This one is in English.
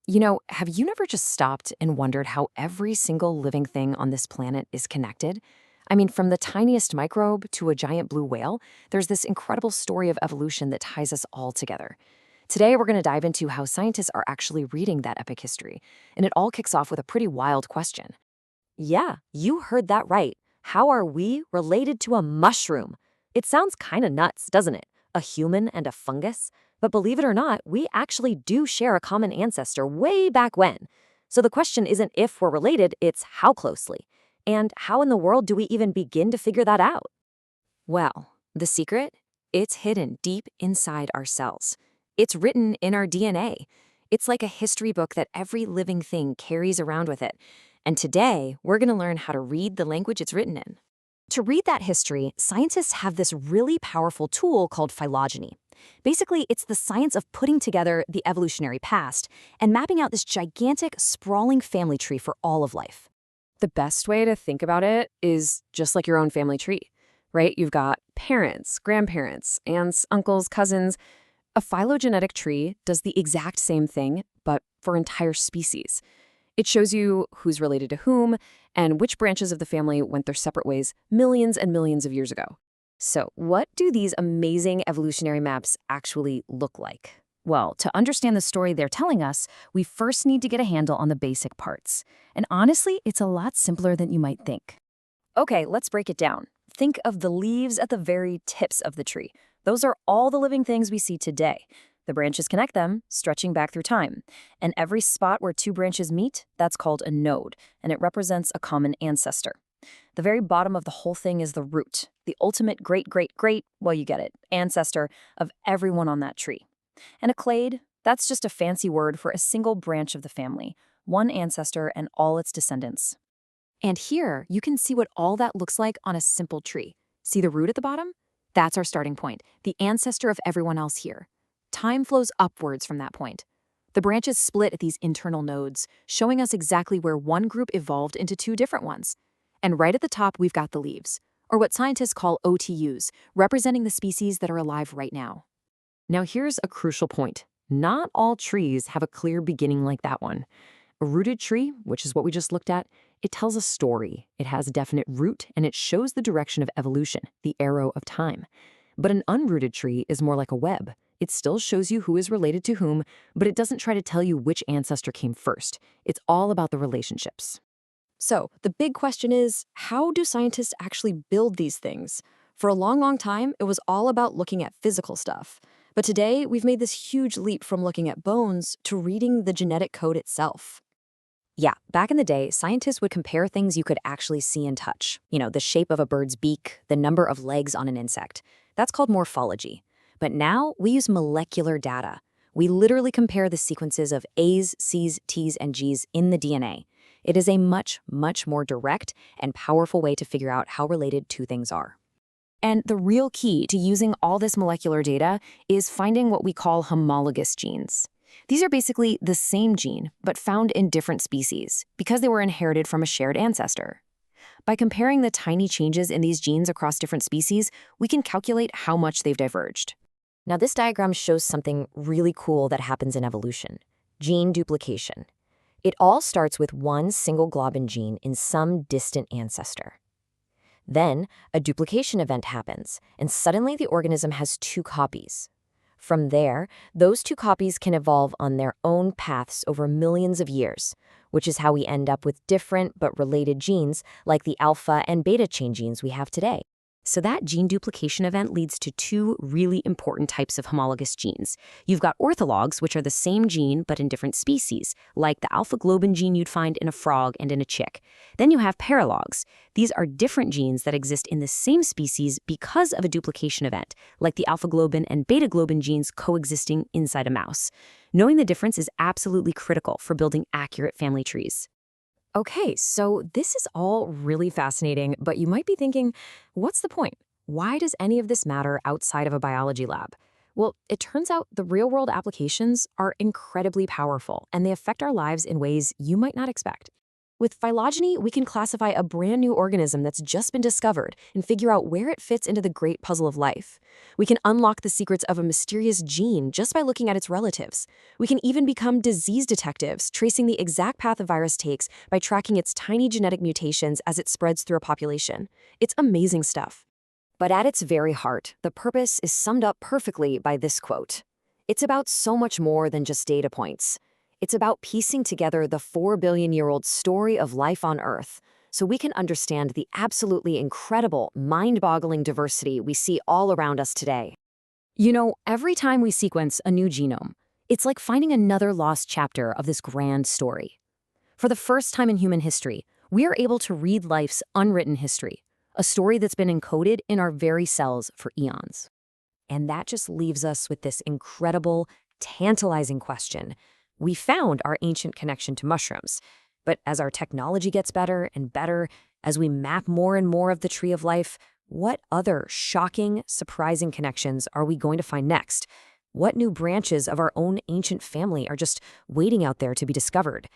Have you never just stopped and wondered how every single living thing on this planet is connected? I mean, from the tiniest microbe to a giant blue whale, there's this incredible story of evolution that ties us all together. Today, we're going to dive into how scientists are actually reading that epic history, and it all kicks off with a pretty wild question. Yeah, you heard that right. How are we related to a mushroom? It sounds kind of nuts, doesn't it? A human and a fungus? But believe it or not, we actually do share a common ancestor way back when. So the question isn't if we're related, it's how closely. And how in the world do we even begin to figure that out? Well, the secret? It's hidden deep inside our cells. It's written in our DNA. It's like a history book that every living thing carries around with it. And today, we're going to learn how to read the language it's written in. To read that history, scientists have this really powerful tool called phylogeny. Basically, it's the science of putting together the evolutionary past and mapping out this gigantic, sprawling family tree for all of life. The best way to think about it is just like your own family tree, right? You've got parents, grandparents, aunts, uncles, cousins. A phylogenetic tree does the exact same thing, but for entire species. It shows you who's related to whom and which branches of the family went their separate ways millions and millions of years ago. So, what do these amazing evolutionary maps actually look like? Well, to understand the story they're telling us, we first need to get a handle on the basic parts. And honestly, it's a lot simpler than you might think. Okay, let's break it down. Think of the leaves at the very tips of the tree. Those are all the living things we see today. The branches connect them, stretching back through time. And every spot where two branches meet, that's called a node, and it represents a common ancestor. The very bottom of the whole thing is the root, the ultimate great, well, you get it, ancestor of everyone on that tree. And a clade, that's just a fancy word for a single branch of the family, one ancestor and all its descendants. And here, you can see what all that looks like on a simple tree. See the root at the bottom? That's our starting point, the ancestor of everyone else here. Time flows upwards from that point. The branches split at these internal nodes, showing us exactly where one group evolved into two different ones. And right at the top, we've got the leaves, or what scientists call OTUs, representing the species that are alive right now. Now here's a crucial point. Not all trees have a clear beginning like that one. A rooted tree, which is what we just looked at, it tells a story. It has a definite root, and it shows the direction of evolution, the arrow of time. But an unrooted tree is more like a web. It still shows you who is related to whom, but it doesn't try to tell you which ancestor came first. It's all about the relationships. So, the big question is, how do scientists actually build these things? For a long time, it was all about looking at physical stuff. But today, we've made this huge leap from looking at bones to reading the genetic code itself. Yeah, back in the day, scientists would compare things you could actually see and touch. The shape of a bird's beak, the number of legs on an insect. That's called morphology. But now, we use molecular data. We literally compare the sequences of A's, C's, T's, and G's in the DNA. It is a much more direct and powerful way to figure out how related two things are. And the real key to using all this molecular data is finding what we call homologous genes. These are basically the same gene, but found in different species, because they were inherited from a shared ancestor. By comparing the tiny changes in these genes across different species, we can calculate how much they've diverged. Now, this diagram shows something really cool that happens in evolution: gene duplication. It all starts with one single globin gene in some distant ancestor. Then, a duplication event happens, and suddenly the organism has two copies. From there, those two copies can evolve on their own paths over millions of years, which is how we end up with different but related genes like the alpha and beta chain genes we have today. So that gene duplication event leads to two really important types of homologous genes. You've got orthologs, which are the same gene but in different species, like the alpha-globin gene you'd find in a frog and in a chick. Then you have paralogs. These are different genes that exist in the same species because of a duplication event, like the alpha-globin and beta-globin genes coexisting inside a mouse. Knowing the difference is absolutely critical for building accurate family trees. Okay, so this is all really fascinating, but you might be thinking, what's the point? Why does any of this matter outside of a biology lab? Well, it turns out the real-world applications are incredibly powerful, and they affect our lives in ways you might not expect. With phylogeny, we can classify a brand new organism that's just been discovered and figure out where it fits into the great puzzle of life. We can unlock the secrets of a mysterious gene just by looking at its relatives. We can even become disease detectives, tracing the exact path a virus takes by tracking its tiny genetic mutations as it spreads through a population. It's amazing stuff. But at its very heart, the purpose is summed up perfectly by this quote. It's about so much more than just data points. It's about piecing together the 4 billion-year-old story of life on Earth so we can understand the absolutely incredible, mind-boggling diversity we see all around us today. You know, every time we sequence a new genome, it's like finding another lost chapter of this grand story. For the first time in human history, we are able to read life's unwritten history, a story that's been encoded in our very cells for eons. And that just leaves us with this incredible, tantalizing question. We found our ancient connection to mushrooms, but as our technology gets better and better, as we map more and more of the tree of life, what other shocking, surprising connections are we going to find next? What new branches of our own ancient family are just waiting out there to be discovered?